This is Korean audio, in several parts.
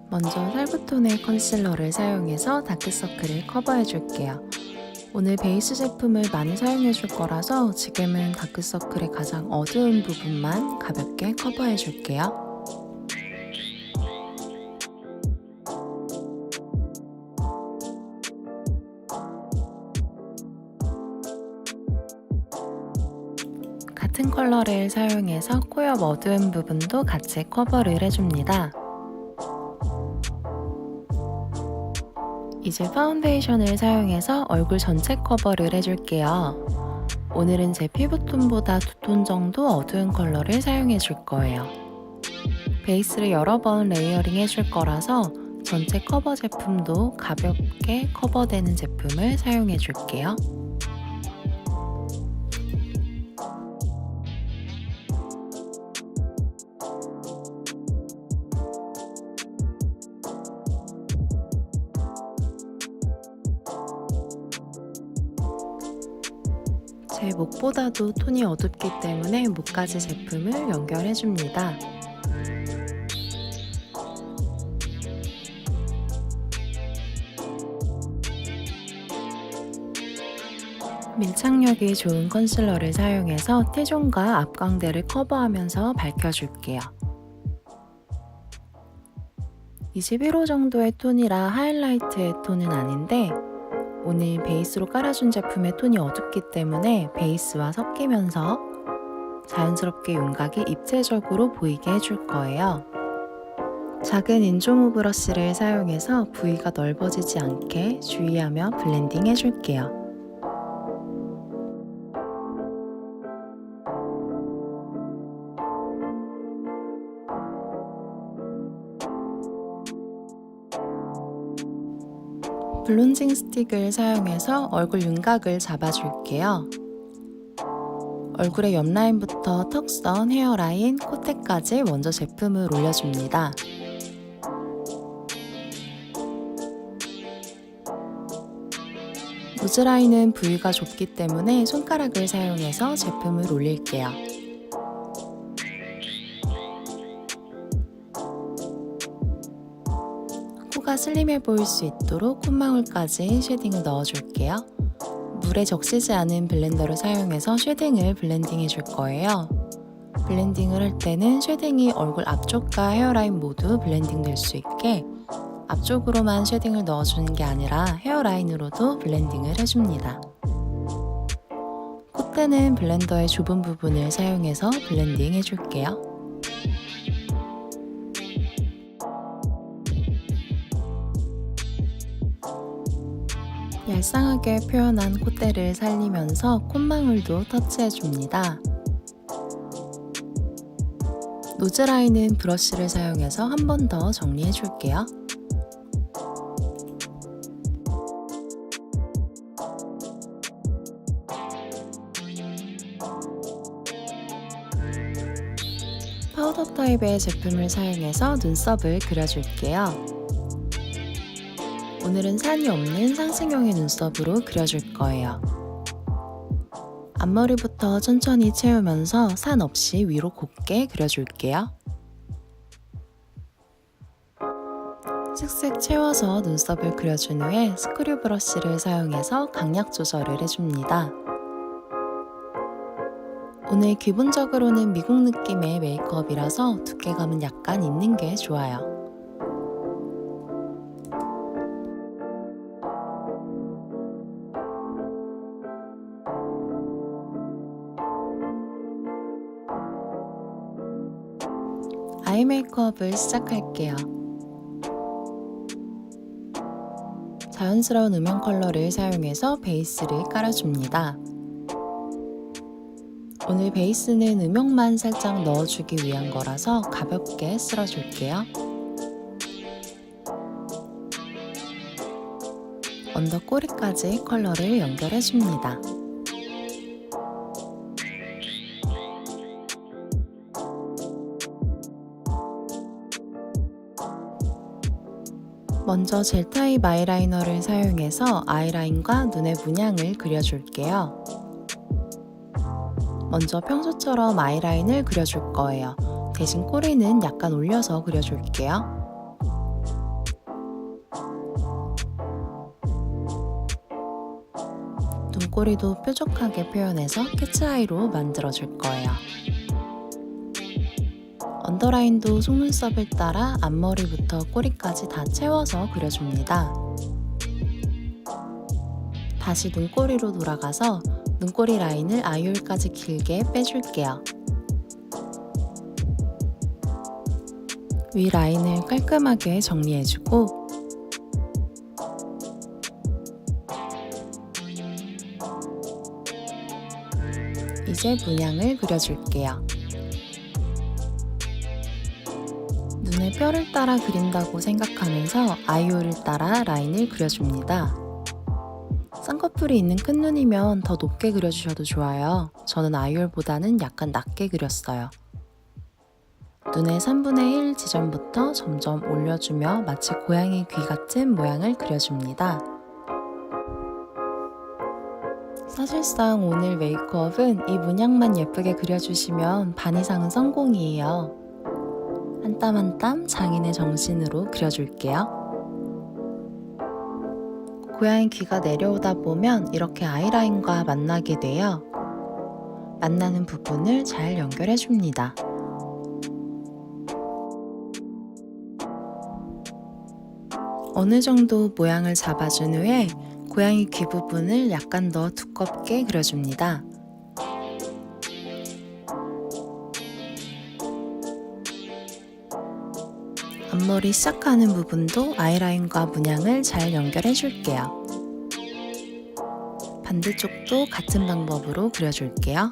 먼저 살구톤의 컨실러를 사용해서 다크서클을 커버해 줄게요. 오늘 베이스 제품을 많이 사용해 줄 거라서 지금은 다크서클의 가장 어두운 부분만 가볍게 커버해 줄게요. 같은 컬러를 사용해서 코 옆 어두운 부분도 같이 커버를 해줍니다. 이제 파운데이션을 사용해서 얼굴 전체 커버를 해줄게요. 오늘은 제 피부톤보다 2톤 정도 어두운 컬러를 사용해 줄 거예요. 베이스를 여러 번 레이어링 해줄 거라서 전체 커버 제품도 가볍게 커버되는 제품을 사용해 줄게요. 제 목보다도 톤이 어둡기 때문에 목까지 제품을 연결해 줍니다. 밀착력이 좋은 컨실러를 사용해서 T존과 앞광대를 커버하면서 밝혀줄게요. 21호 정도의 톤이라 하이라이트의 톤은 아닌데 오늘 베이스로 깔아준 제품의 톤이 어둡기 때문에 베이스와 섞이면서 자연스럽게 윤곽이 입체적으로 보이게 해줄 거예요. 작은 인조무 브러쉬를 사용해서 부위가 넓어지지 않게 주의하며 블렌딩 해줄게요. 블론징 스틱을 사용해서 얼굴 윤곽을 잡아줄게요. 얼굴의 옆라인부터 턱선, 헤어라인, 콧대까지 먼저 제품을 올려줍니다. 노즈라인은 부위가 좁기 때문에 손가락을 사용해서 제품을 올릴게요. 코가 슬림해 보일 수 있도록 콧망울까지 쉐딩을 넣어줄게요. 물에 적시지 않은 블렌더를 사용해서 쉐딩을 블렌딩 해줄 거예요. 블렌딩을 할 때는 쉐딩이 얼굴 앞쪽과 헤어라인 모두 블렌딩 될 수 있게 앞쪽으로만 쉐딩을 넣어주는 게 아니라 헤어라인으로도 블렌딩을 해줍니다. 콧대는 블렌더의 좁은 부분을 사용해서 블렌딩 해줄게요. 얄쌍하게 표현한 콧대를 살리면서 콧망울도 터치해줍니다. 노즈라인은 브러쉬를 사용해서 한 번 더 정리해줄게요. 파우더 타입의 제품을 사용해서 눈썹을 그려줄게요. 오늘은 산이 없는 상승형의 눈썹으로 그려줄 거예요. 앞머리부터 천천히 채우면서 산 없이 위로 곱게 그려줄게요. 슥슥 채워서 눈썹을 그려준 후에 스크류 브러쉬를 사용해서 강약 조절을 해줍니다. 오늘 기본적으로는 미국 느낌의 메이크업이라서 두께감은 약간 있는 게 좋아요. 아이 메이크업을 시작할게요. 자연스러운 음영 컬러를 사용해서 베이스를 깔아줍니다. 오늘 베이스는 음영만 살짝 넣어주기 위한 거라서 가볍게 쓸어줄게요. 언더 꼬리까지 컬러를 연결해줍니다. 먼저 젤 타입 아이라이너를 사용해서 아이라인과 눈의 문양을 그려줄게요. 먼저 평소처럼 아이라인을 그려줄 거예요. 대신 꼬리는 약간 올려서 그려줄게요. 눈꼬리도 뾰족하게 표현해서 캐치아이로 만들어줄 거예요. 언더라인도 속눈썹을 따라 앞머리부터 꼬리까지 다 채워서 그려줍니다. 다시 눈꼬리로 돌아가서 눈꼬리 라인을 아이홀까지 길게 빼줄게요. 위 라인을 깔끔하게 정리해주고 이제 문양을 그려줄게요. 눈에 뼈를 따라 그린다고 생각하면서 아이홀을 따라 라인을 그려줍니다. 쌍꺼풀이 있는 큰 눈이면 더 높게 그려주셔도 좋아요. 저는 아이홀보다는 약간 낮게 그렸어요. 눈의 3분의 1 지점부터 점점 올려주며 마치 고양이 귀 같은 모양을 그려줍니다. 사실상 오늘 메이크업은 이 문양만 예쁘게 그려주시면 반 이상은 성공이에요. 한 땀 한 땀 장인의 정신으로 그려줄게요. 고양이 귀가 내려오다 보면 이렇게 아이라인과 만나게 돼요. 만나는 부분을 잘 연결해줍니다. 어느 정도 모양을 잡아준 후에 고양이 귀 부분을 약간 더 두껍게 그려줍니다. 앞머리 시작하는 부분도 아이라인과 문양을 잘 연결해 줄게요. 반대쪽도 같은 방법으로 그려줄게요.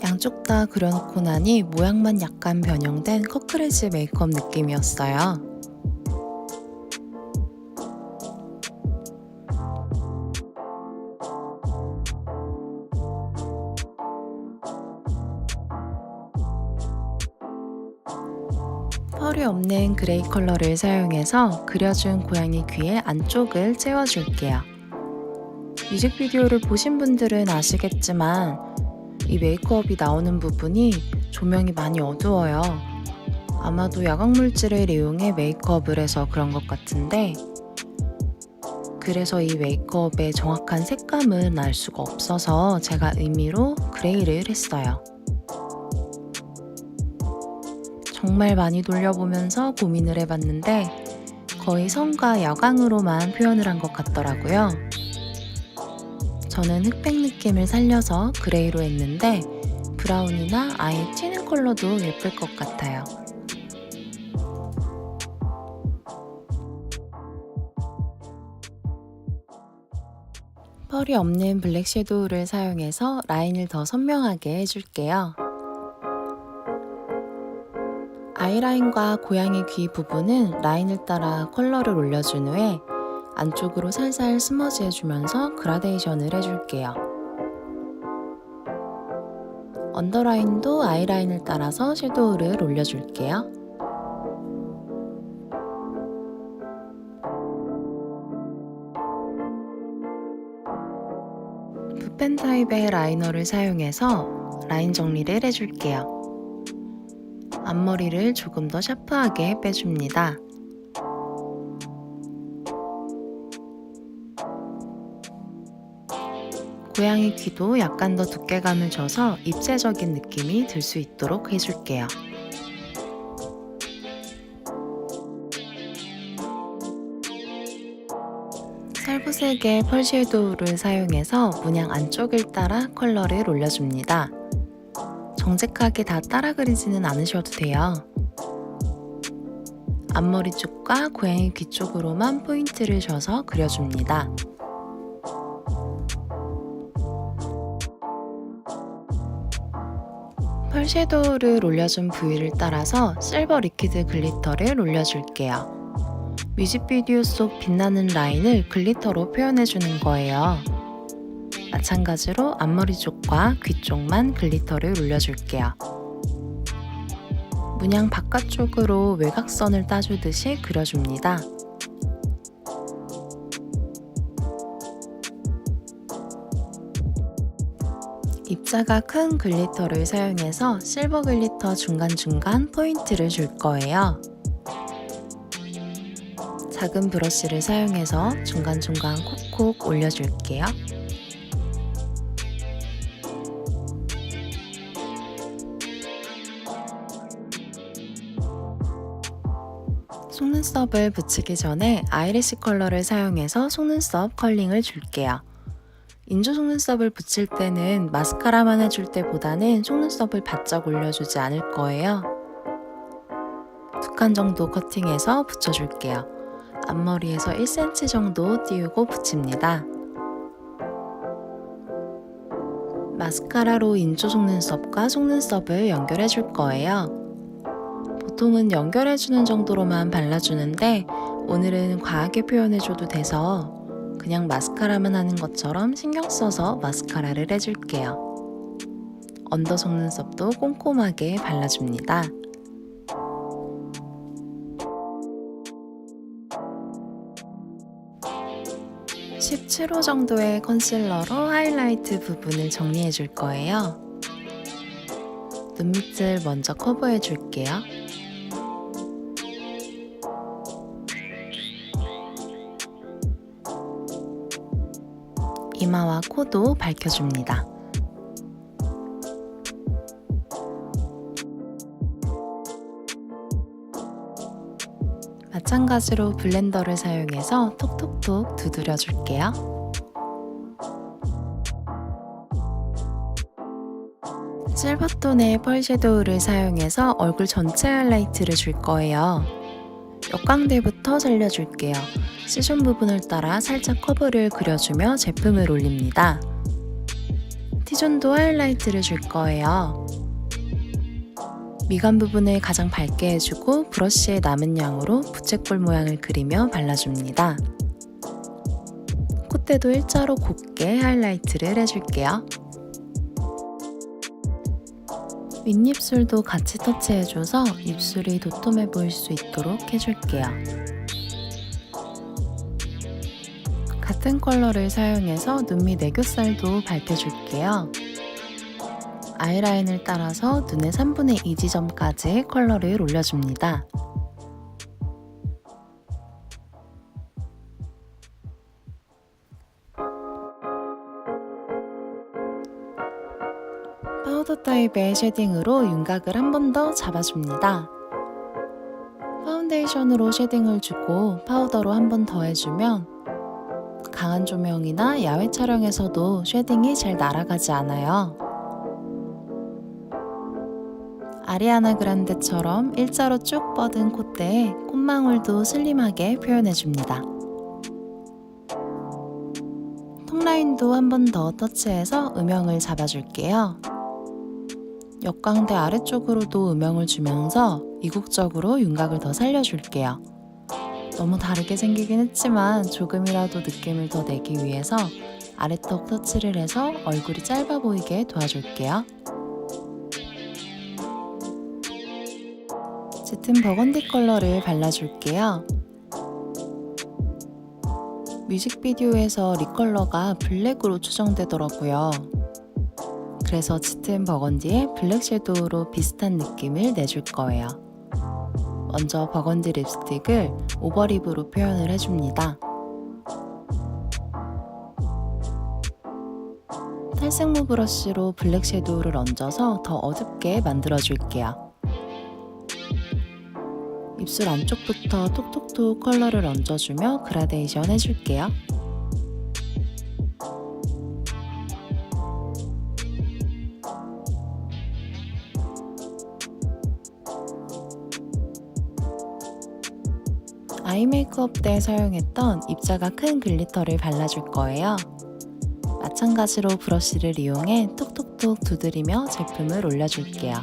양쪽 다 그려놓고 나니 모양만 약간 변형된 커크레즈 메이크업 느낌이었어요. 펄이 없는 그레이 컬러를 사용해서 그려준 고양이 귀의 안쪽을 채워줄게요. 뮤직비디오를 보신 분들은 아시겠지만 이 메이크업이 나오는 부분이 조명이 많이 어두워요. 아마도 야광물질을 이용해 메이크업을 해서 그런 것 같은데 그래서 이 메이크업의 정확한 색감은 알 수가 없어서 제가 의미로 그레이를 했어요. 정말 많이 돌려보면서 고민을 해봤는데 거의 선과 야광으로만 표현을 한 것 같더라고요. 저는 흑백 느낌을 살려서 그레이로 했는데 브라운이나 아예 튀는 컬러도 예쁠 것 같아요. 펄이 없는 블랙 섀도우를 사용해서 라인을 더 선명하게 해줄게요. 아이라인과 고양이 귀 부분은 라인을 따라 컬러를 올려준 후에 안쪽으로 살살 스머지 해주면서 그라데이션을 해줄게요. 언더라인도 아이라인을 따라서 섀도우를 올려줄게요. 붓펜 타입의 라이너를 사용해서 라인 정리를 해줄게요. 앞머리를 조금 더 샤프하게 빼줍니다. 고양이 귀도 약간 더 두께감을 줘서 입체적인 느낌이 들 수 있도록 해줄게요. 살구색의 펄 섀도우를 사용해서 문양 안쪽을 따라 컬러를 올려줍니다. 정직하게 다 따라 그리지는 않으셔도 돼요. 앞머리 쪽과 고양이 귀 쪽으로만 포인트를 줘서 그려줍니다. 펄 섀도우를 올려준 부위를 따라서 실버 리퀴드 글리터를 올려줄게요. 뮤직비디오 속 빛나는 라인을 글리터로 표현해주는 거예요. 마찬가지로 앞머리 쪽과 귀 쪽만 글리터를 올려줄게요. 문양 바깥쪽으로 외곽선을 따주듯이 그려줍니다. 입자가 큰 글리터를 사용해서 실버 글리터 중간중간 포인트를 줄 거예요. 작은 브러쉬를 사용해서 중간중간 콕콕 올려줄게요. 속눈썹을 붙이기 전에 아이래쉬 컬러를 사용해서 속눈썹 컬링을 줄게요. 인조 속눈썹을 붙일 때는 마스카라만 해줄 때보다는 속눈썹을 바짝 올려주지 않을 거예요. 2칸 정도 커팅해서 붙여줄게요. 앞머리에서 1cm 정도 띄우고 붙입니다. 마스카라로 인조 속눈썹과 속눈썹을 연결해 줄 거예요. 보통은 연결해주는 정도로만 발라주는데 오늘은 과하게 표현해줘도 돼서 그냥 마스카라만 하는 것처럼 신경 써서 마스카라를 해줄게요. 언더 속눈썹도 꼼꼼하게 발라줍니다. (17호) 정도의 컨실러로 하이라이트 부분을 정리해 줄 거예요. 눈 밑을 먼저 커버해 줄게요. 이마와 코도 밝혀줍니다. 마찬가지로 블렌더를 사용해서 톡톡톡 두드려 줄게요. 실버톤의 펄 섀도우를 사용해서 얼굴 전체 하이라이트를 줄 거예요. 역광대부터 살려줄게요. 시즌 부분을 따라 살짝 커브를 그려주며 제품을 올립니다. T존도 하이라이트를 줄 거예요. 미간 부분을 가장 밝게 해주고 브러쉬의 남은 양으로 부채꼴 모양을 그리며 발라줍니다. 콧대도 일자로 곱게 하이라이트를 해줄게요. 윗입술도 같이 터치해줘서 입술이 도톰해 보일 수 있도록 해줄게요. 같은 컬러를 사용해서 눈 밑 애교살도 밝혀줄게요. 아이라인을 따라서 눈의 3분의 2 지점까지 컬러를 올려줍니다. 파우더 타입의 쉐딩으로 윤곽을 한 번 더 잡아줍니다. 파운데이션으로 쉐딩을 주고 파우더로 한 번 더 해주면 강한 조명이나 야외 촬영에서도 쉐딩이 잘 날아가지 않아요. 아리아나 그란데처럼 일자로 쭉 뻗은 콧대에 콧망울도 슬림하게 표현해줍니다. 턱라인도 한 번 더 터치해서 음영을 잡아줄게요. 역광대 아래쪽으로도 음영을 주면서 이국적으로 윤곽을 더 살려줄게요. 너무 다르게 생기긴 했지만 조금이라도 느낌을 더 내기 위해서 아래턱 터치를 해서 얼굴이 짧아 보이게 도와줄게요. 짙은 버건디 컬러를 발라줄게요. 뮤직비디오에서 립 컬러가 블랙으로 추정되더라고요. 그래서 짙은 버건디에 블랙 섀도우로 비슷한 느낌을 내줄 거예요. 먼저 버건디 립스틱을 오버립으로 표현을 해줍니다. 탈색무 브러쉬로 블랙 섀도우를 얹어서 더 어둡게 만들어줄게요. 입술 안쪽부터 톡톡톡 컬러를 얹어주며 그라데이션 해줄게요. 아이 메이크업 때 사용했던 입자가 큰 글리터를 발라줄 거예요. 마찬가지로 브러쉬를 이용해 톡톡톡 두드리며 제품을 올려줄게요.